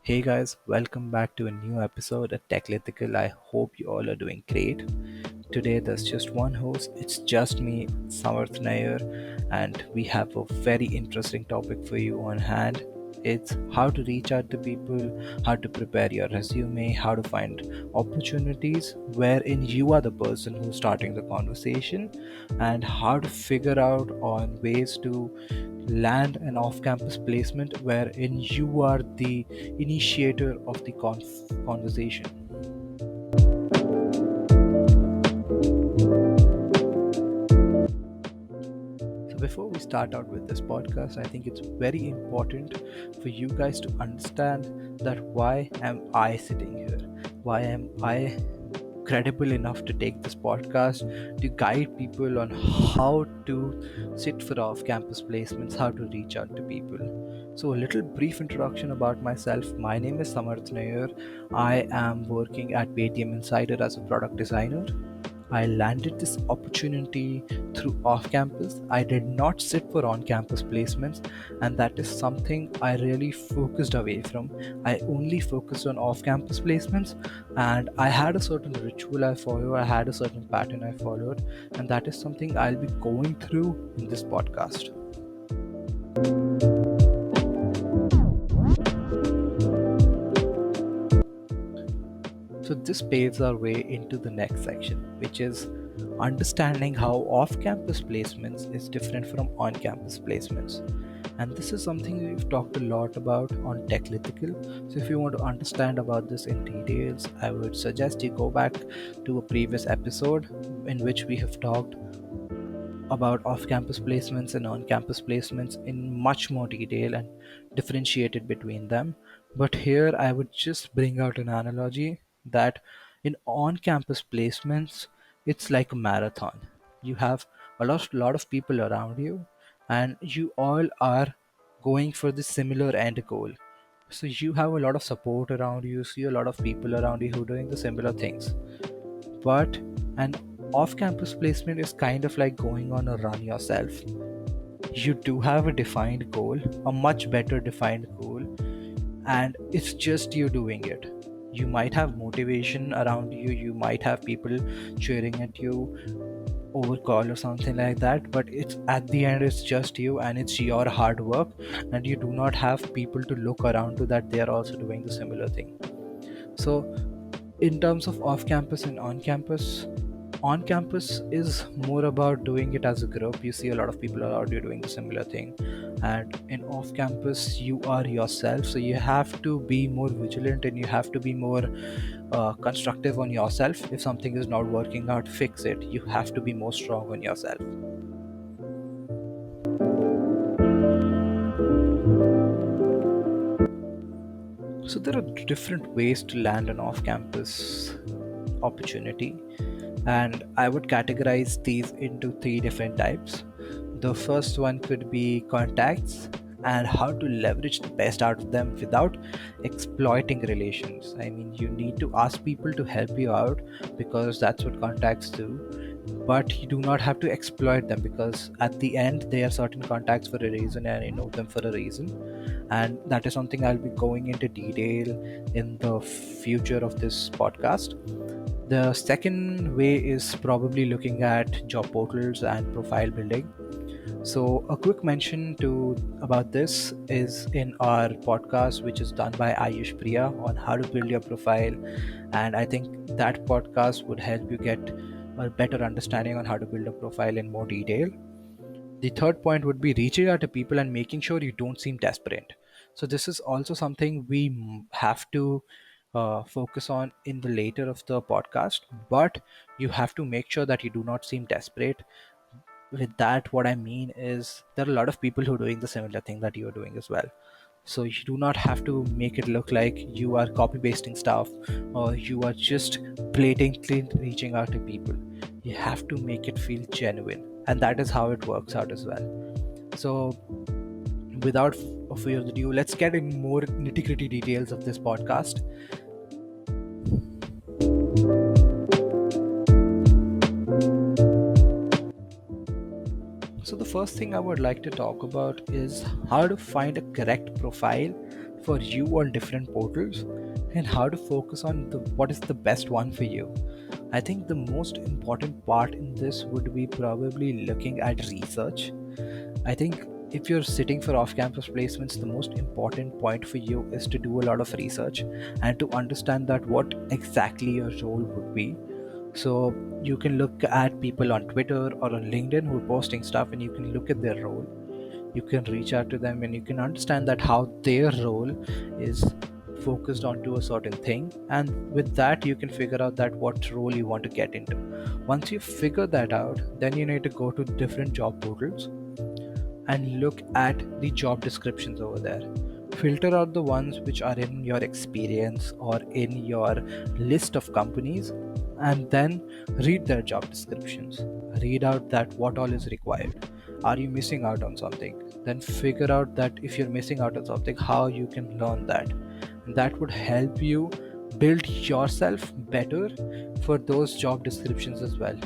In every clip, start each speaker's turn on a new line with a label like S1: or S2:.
S1: Hey guys, welcome back to a new episode of Techlithical. I hope you all are doing great. Today there's just one host, it's just me, Samarth Nayyar, and we have a very interesting topic for you on hand. It's how to reach out to people, how to prepare your resume, how to find opportunities wherein you are the person who's starting the conversation, and how to figure out on ways to land an off-campus placement wherein you are the initiator of the conversation. So before we start out with this podcast, I think it's very important for you guys to understand that why am I sitting here? Why am I credible enough to take this podcast to guide people on how to sit for off campus placements, how to reach out to people. So, a little brief introduction about myself. My name is Samarth Nayyar. I am working at Paytm Insider as a product designer. I landed this opportunity through off campus. I did not sit for on campus placements, and that is something I really focused away from. I only focused on off campus placements, and I had a certain ritual I follow, I had a certain pattern I followed, and that is something I'll be going through in this podcast. So, this paves our way into the next section, which is understanding how off campus placements is different from on campus placements. And this is something we've talked a lot about on Techlithical. So, if you want to understand about this in details, I would suggest you go back to a previous episode in which we have talked about off campus placements and on campus placements in much more detail and differentiated between them. But here I would just bring out an analogy that in on campus placements, it's like a marathon. You have a lot of people around you, and you all are going for the similar end goal. So you have a lot of support around you, see a lot of people around you who are doing the similar things. But an off campus placement is kind of like going on a run yourself. You do have a defined goal, a much better defined goal, and it's just you doing it. You might have motivation around you, you might have people cheering at you over call or something like that, but it's at the end it's just you and it's your hard work, and you do not have people to look around to that they are also doing the similar thing. So in terms of off campus and on campus is more about doing it as a group. You see a lot of people around you doing the similar thing, and in off campus you are yourself, so you have to be more vigilant and you have to be more constructive on yourself. If something is not working out, fix it. You have to be more strong on yourself. So there are different ways to land an off campus opportunity, and I would categorize these into three different types. The first one could be contacts and how to leverage the best out of them without exploiting relations. I mean, you need to ask people to help you out because that's what contacts do, but you do not have to exploit them because at the end they are certain contacts for a reason and you know them for a reason. And that is something I'll be going into detail in the future of this podcast. The second way is probably looking at job portals and profile building. So a quick mention to about this is in our podcast, which is done by Ayush Priya on how to build your profile, and I think that podcast would help you get a better understanding on how to build a profile in more detail. The third point would be reaching out to people and making sure you don't seem desperate. So this is also something we have to focus on in the later of the podcast, but you have to make sure that you do not seem desperate. With that, what I mean is there are a lot of people who are doing the similar thing that you are doing as well. So you do not have to make it look like you are copy pasting stuff or you are just blatantly reaching out to people. You have to make it feel genuine, and that is how it works out as well. So without further ado, let's get in more nitty gritty details of this podcast. So the first thing I would like to talk about is how to find a correct profile for you on different portals and how to focus on what is the best one for you. I think the most important part in this would be probably looking at research. I think if you're sitting for off campus placements, the most important point for you is to do a lot of research and to understand that what exactly your role would be. So you can look at people on Twitter or on LinkedIn who are posting stuff, and you can look at their role. You can reach out to them and you can understand that how their role is focused onto a certain thing, and with that you can figure out that what role you want to get into. Once you figure that out, then you need to go to different job portals and look at the job descriptions over there. Filter out the ones which are in your experience or in your list of companies, and then read their job descriptions. Read out that what all is required. Are you missing out on something? Then figure out that if you're missing out on something, how you can learn that. And that would help you build yourself better for those job descriptions as well.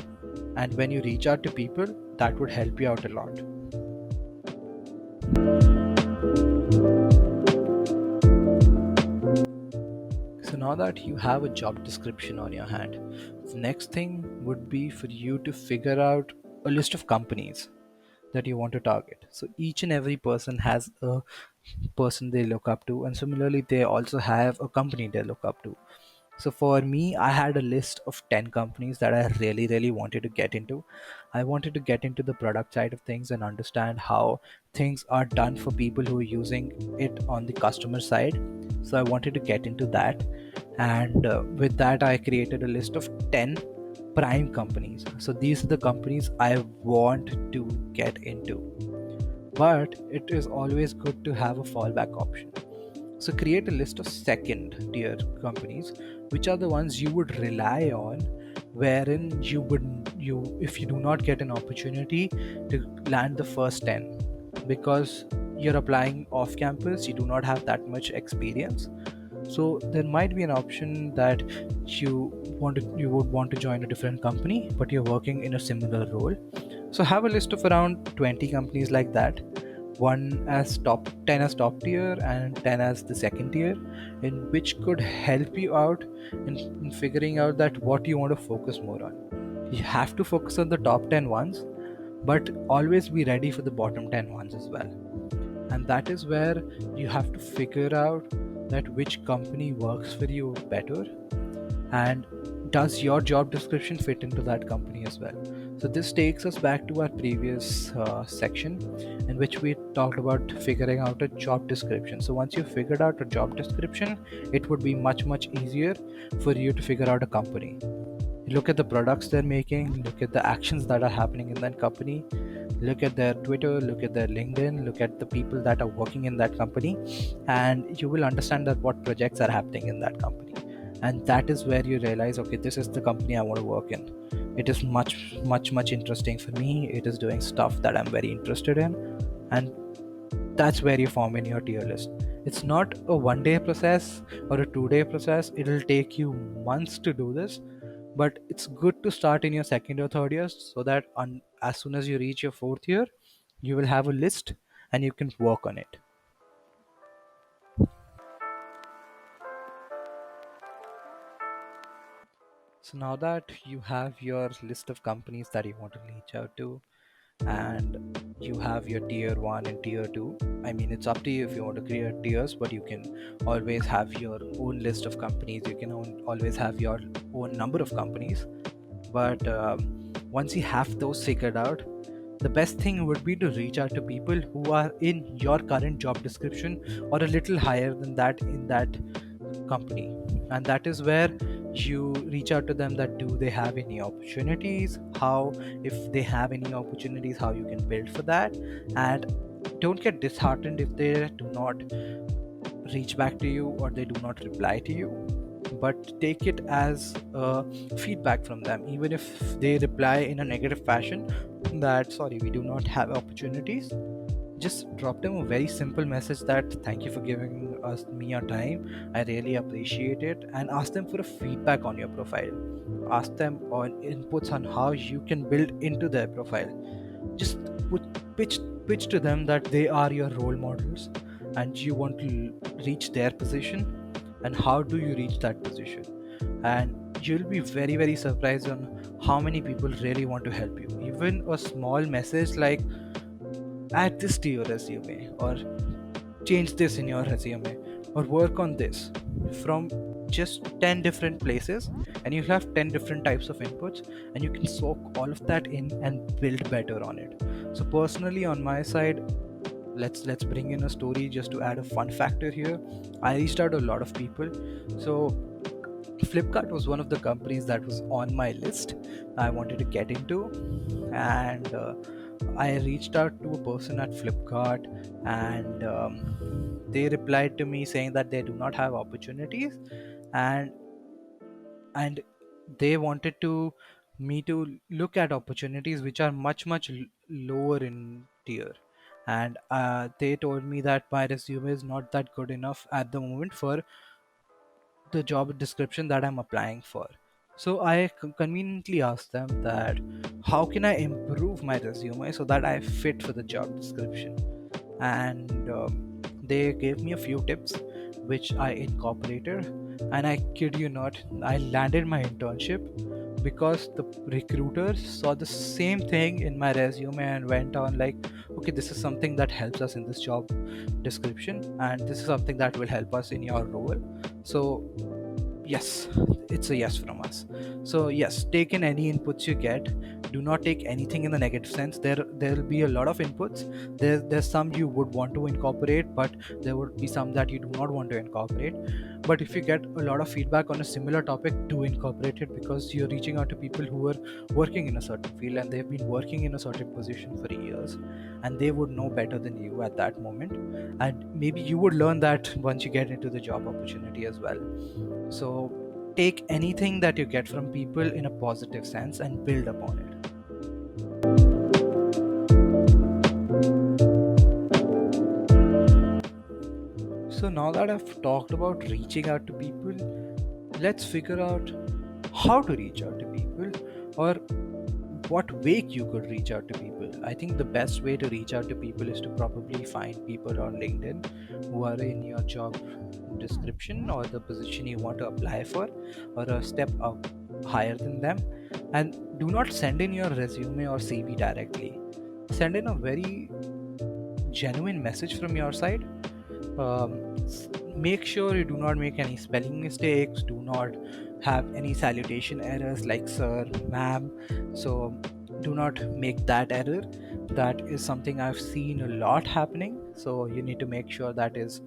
S1: And when you reach out to people, that would help you out a lot. So now that you have a job description on your hand, the next thing would be for you to figure out a list of companies that you want to target. So each and every person has a person they look up to, and similarly, they also have a company they look up to. So for me, I had a list of 10 companies that I really, really wanted to get into. I wanted to get into the product side of things and understand how things are done for people who are using it on the customer side. So I wanted to get into that. And with that, I created a list of 10 prime companies. So these are the companies I want to get into. But it is always good to have a fallback option. So create a list of second tier companies, which are the ones you would rely on, wherein you if you do not get an opportunity to land the first 10, because you're applying off campus, you do not have that much experience. So there might be an option that you would want to join a different company, but you're working in a similar role. So have a list of around 20 companies like that, one as top 10 as top tier and 10 as the second tier, in which could help you out in figuring out that what you want to focus more on. You have to focus on the top 10 ones, but always be ready for the bottom 10 ones as well. And that is where you have to figure out that which company works for you better, and does your job description fit into that company as well. So this takes us back to our previous section in which we talked about figuring out a job description. So once you figured out a job description, it would be much easier for you to figure out a company. Look at the products they're making, look at the actions that are happening in that company, look at their Twitter, look at their LinkedIn, look at the people that are working in that company, and you will understand that what projects are happening in that company. And that is where you realize, okay, this is the company I want to work in. It is much interesting for me. It is doing stuff that I'm very interested in, and that's where you form in your tier list. It's not a 1 day process or a 2 day process. It'll take you months to do this, but it's good to start in your second or third year, so that as soon as you reach your fourth year, you will have a list and you can work on it. So now that you have your list of companies that you want to reach out to, and you have your tier 1 and tier 2, I mean, it's up to you if you want to create tiers, but you can always have your own list of companies. You can always have your own number of companies. But once you have those figured out, the best thing would be to reach out to people who are in your current job description or a little higher than that in that company. And that is where you reach out to them, that do they have any opportunities, how, if they have any opportunities, how you can build for that. And don't get disheartened if they do not reach back to you or they do not reply to you, but take it as feedback from them. Even if they reply in a negative fashion that sorry, we do not have opportunities, just drop them a very simple message that thank you for giving us me your time, I really appreciate it, and ask them for a feedback on your profile. Ask them on inputs on how you can build into their profile. Just pitch to them that they are your role models, and you want to reach their position, and how do you reach that position. And you'll be very very surprised on how many people really want to help you. Even a small message like add this to your resume, or change this in your resume, or work on this, from just 10 different places, and you have 10 different types of inputs, and you can soak all of that in and build better on it. So personally on my side, let's bring in a story just to add a fun factor here. I reached out to a lot of people. So Flipkart was one of the companies that was on my list I wanted to get into, and I reached out to a person at Flipkart, and they replied to me saying that they do not have opportunities, and and they wanted to me to look at opportunities which are much lower in tier. And they told me that my resume is not that good enough at the moment for the job description that I'm applying for. So I conveniently asked them that how can I improve my resume so that I fit for the job description. And they gave me a few tips which I incorporated, and I kid you not, I landed my internship because the recruiters saw the same thing in my resume and went on like, okay, this is something that helps us in this job description, and this is something that will help us in your role. So yes, it's a yes from us. So yes, take in any inputs you get. Do not take anything in the negative sense. There will be a lot of inputs. There's some you would want to incorporate, but there would be some that you do not want to incorporate. But if you get a lot of feedback on a similar topic, do incorporate it, because you're reaching out to people who are working in a certain field and they've been working in a certain position for years, and they would know better than you at that moment. And maybe you would learn that once you get into the job opportunity as well. So take anything that you get from people in a positive sense and build upon it. So now that I've talked about reaching out to people, let's figure out how to reach out to people, or what way you could reach out to people. I think the best way to reach out to people is to probably find people on LinkedIn who are in your job description or the position you want to apply for, or a step up higher than them. And do not send in your resume or CV directly. Send in a very genuine message from your side. Make sure you do not make any spelling mistakes, do not have any salutation errors like sir, ma'am. So do not make that error. That is something I've seen a lot happening, so you need to make sure that is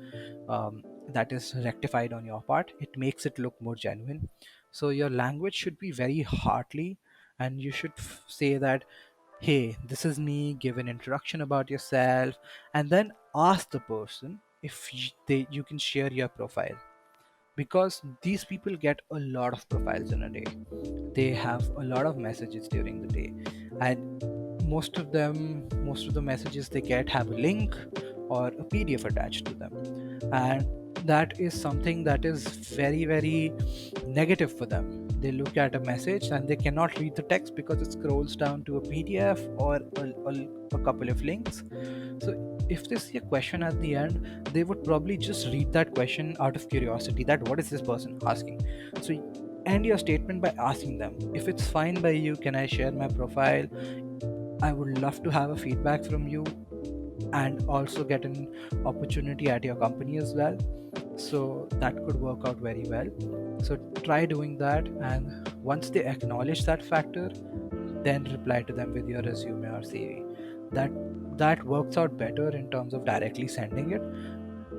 S1: rectified on your part. It makes it look more genuine. So your language should be very heartly, and you should say that, hey, this is me, give an introduction about yourself, and then ask the person if you can share your profile, because these people get a lot of profiles in a day. They have a lot of messages during the day, and most of the messages they get have a link or a PDF attached to them, and that is something that is very very negative for them. They look at a message and they cannot read the text because it scrolls down to a PDF or a couple of links. So if they see a question at the end, they would probably just read that question out of curiosity, that what is this person asking. So end your statement by asking them, if it's fine by you, can I share my profile? I would love to have a feedback from you and also get an opportunity at your company as well. So that could work out very well. So try doing that, and once they acknowledge that factor, then reply to them with your resume or CV. That works out better in terms of directly sending it.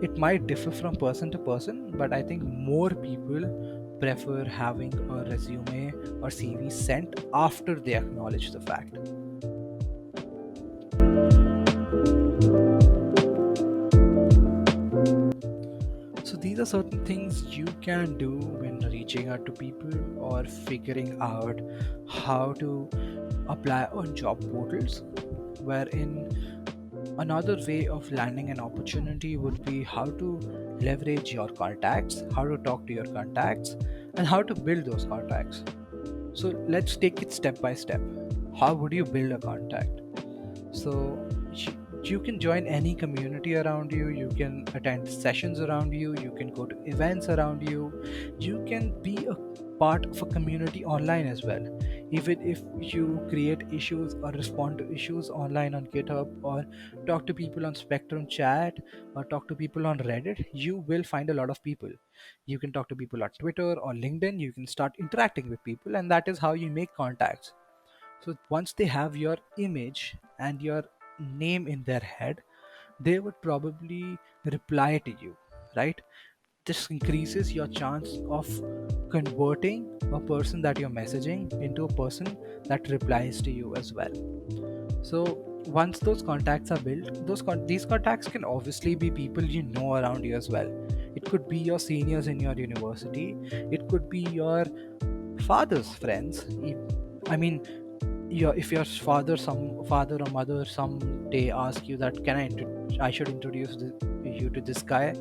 S1: It might differ from person to person, but I think more people prefer having a resume or CV sent after they acknowledge the fact. So these are certain things you can do when reaching out to people or figuring out how to apply on job portals, wherein another way of landing an opportunity would be how to leverage your contacts, how to talk to your contacts, and how to build those contacts. So let's take it step by step. How would you build a contact? So You can join any community around you, you can attend sessions around you, you can go to events around you, you can be a part of a community online as well. Even if you create issues or respond to issues online on GitHub, or talk to people on Spectrum chat, or talk to people on Reddit, you will find a lot of people. You can talk to people on Twitter or LinkedIn, you can start interacting with people, and that is how you make contacts. So once they have your image and your name in their head, they would probably reply to you, right? This increases your chance of converting a person that you're messaging into a person that replies to you as well. So once those contacts are built, these contacts can obviously be people you know around you as well. It could be your seniors in your university. It could be your father's friends. I mean, if your father or mother someday ask you that, I should introduce you to this guy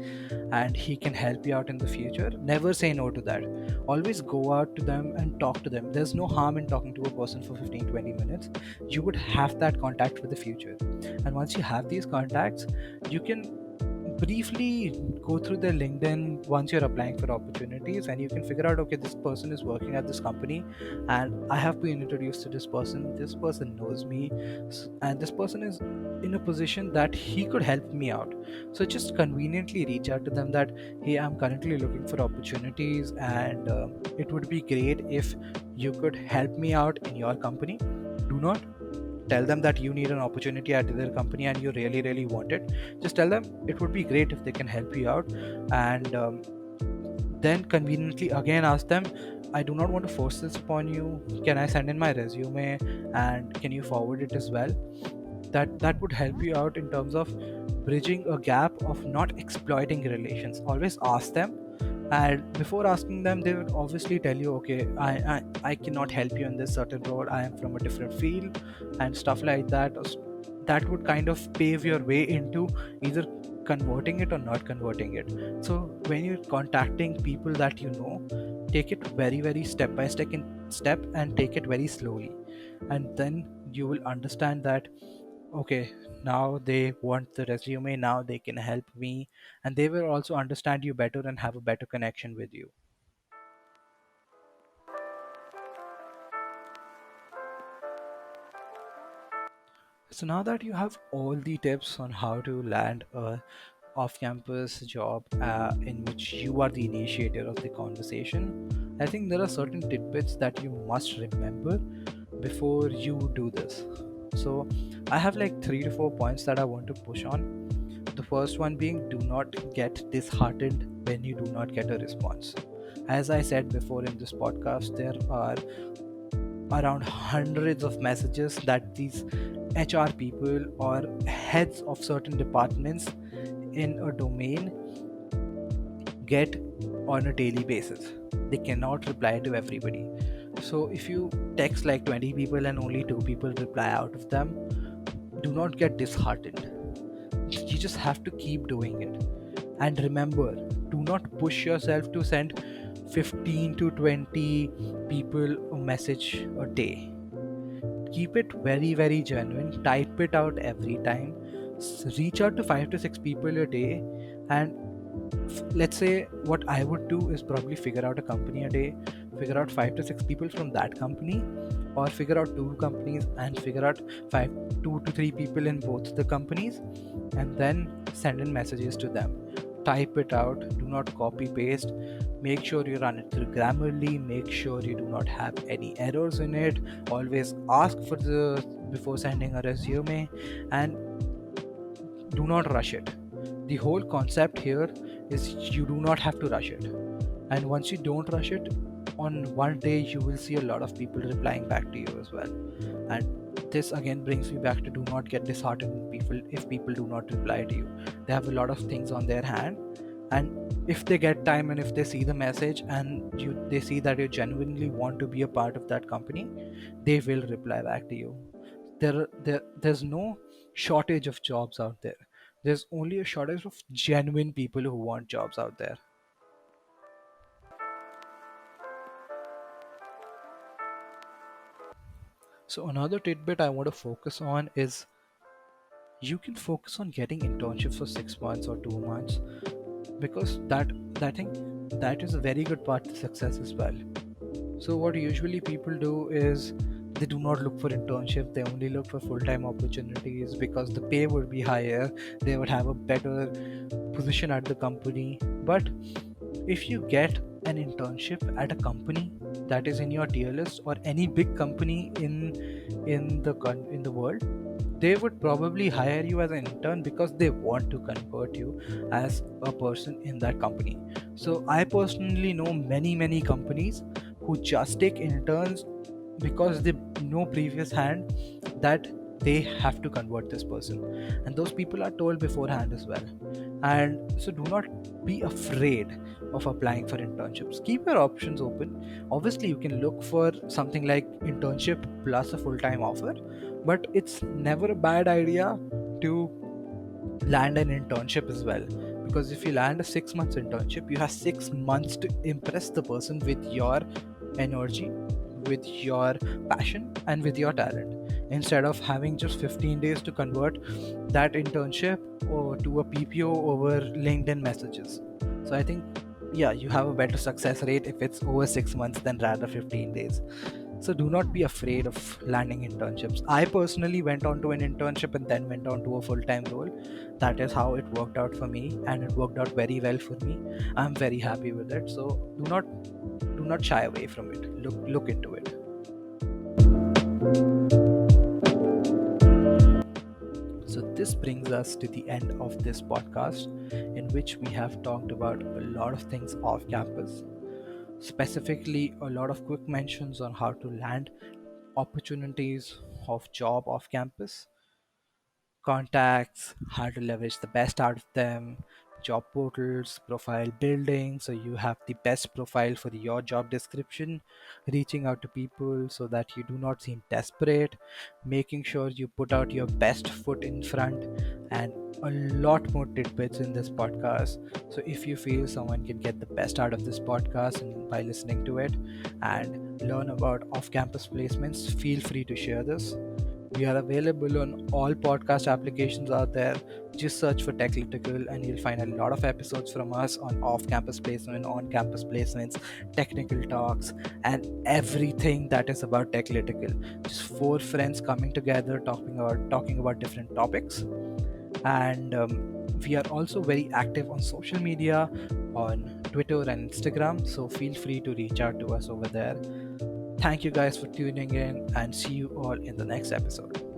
S1: and he can help you out in the future, never say no to that. Always go out to them and talk to them. There's no harm in talking to a person for 15-20 minutes. You would have that contact for the future, and once you have these contacts, you can briefly go through their LinkedIn once you're applying for opportunities, and you can figure out, okay, this person is working at this company and I have been introduced to this person. This person knows me, and this person is in a position that he could help me out. So just conveniently reach out to them that, hey, I'm currently looking for opportunities, and it would be great if you could help me out in your company. Do not tell them that you need an opportunity at their company and you really really want it. Just tell them it would be great if they can help you out, and then conveniently again ask them, I do not want to force this upon you, can I send in my resume and can you forward it as well? That would help you out in terms of bridging a gap of not exploiting relations. Always ask them, and before asking them they would obviously tell you, okay, I cannot help you in this certain role, I am from a different field, and stuff like that. That would kind of pave your way into either converting it or not converting it. So when you're contacting people that you know, take it very very step by step and take it very slowly, and then you will understand that, okay, now they want the resume, now they can help me, and they will also understand you better and have a better connection with you. So now that you have all the tips on how to land a off-campus job in which you are the initiator of the conversation, I think there are certain tidbits that you must remember before you do this. So I have like 3 to 4 points that I want to push on. The first one being, do not get disheartened when you do not get a response. As I said before in this podcast, there are around hundreds of messages that these HR people or heads of certain departments in a domain get on a daily basis. They cannot reply to everybody. So if you text like 20 people and only 2 people reply out of them, do not get disheartened. You just have to keep doing it. And remember, do not push yourself to send 15 to 20 people a message a day. Keep it very, very genuine. Type it out every time. Reach out to 5 to 6 people a day. And let's say what I would do is probably figure out a company a day, figure out 5 to 6 people from that company, or figure out 2 companies and figure out 2 to 3 people in both the companies, and then send in messages to them. Type it out, do not copy paste. Make sure you run it through Grammarly, make sure you do not have any errors in it. Always ask for the before sending a resume, and do not rush it. The whole concept here is you do not have to rush it. And once you don't rush it, on one day you will see a lot of people replying back to you as well. And this again brings me back to, do not get disheartened people if people do not reply to you. They have a lot of things on their hand, and if they get time and if they see the message and they see that you genuinely want to be a part of that company, they will reply back to you. There's no shortage of jobs out there. There's only a shortage of genuine people who want jobs out there. So another tidbit I want to focus on is you can focus on getting internships for 6 months or 2 months, because that thing, that is a very good part to success as well. So what usually people do is they do not look for internship, they only look for full-time opportunities because the pay would be higher, they would have a better position at the company. But if you get an internship at a company that is in your tier list, or any big company in the world, they would probably hire you as an intern because they want to convert you as a person in that company. So I personally know many companies who just take interns because they know previous hand that they have to convert this person, and those people are told beforehand as well. And so do not be afraid of applying for internships. Keep your options open. Obviously you can look for something like internship plus a full-time offer, but it's never a bad idea to land an internship as well, because if you land a 6 months internship, you have 6 months to impress the person with your energy, with your passion, and with your talent, instead of having just 15 days to convert that internship or to a PPO over LinkedIn messages. So I think, yeah, you have a better success rate if it's over 6 months than rather 15 days. So do not be afraid of landing internships. I personally went on to an internship and then went on to a full-time role. That is how it worked out for me, and it worked out very well for me. I'm very happy with it. So do not shy away from it. Look into it. So this brings us to the end of this podcast, in which we have talked about a lot of things off campus, specifically a lot of quick mentions on how to land opportunities of job off campus, contacts, how to leverage the best out of them, job portals, profile building so you have the best profile for your job description, reaching out to people so that you do not seem desperate, making sure you put out your best foot in front, and a lot more tidbits in this podcast. So if you feel someone can get the best out of this podcast and by listening to it and learn about off-campus placements, feel free to share this. We are available on all podcast applications out there. Just search for Techlitical and you'll find a lot of episodes from us on off-campus placement, on-campus placements, technical talks, and everything that is about Techlitical. Just four friends coming together talking about different topics. And we are also very active on social media, on Twitter and Instagram. So feel free to reach out to us over there. Thank you guys for tuning in, and see you all in the next episode.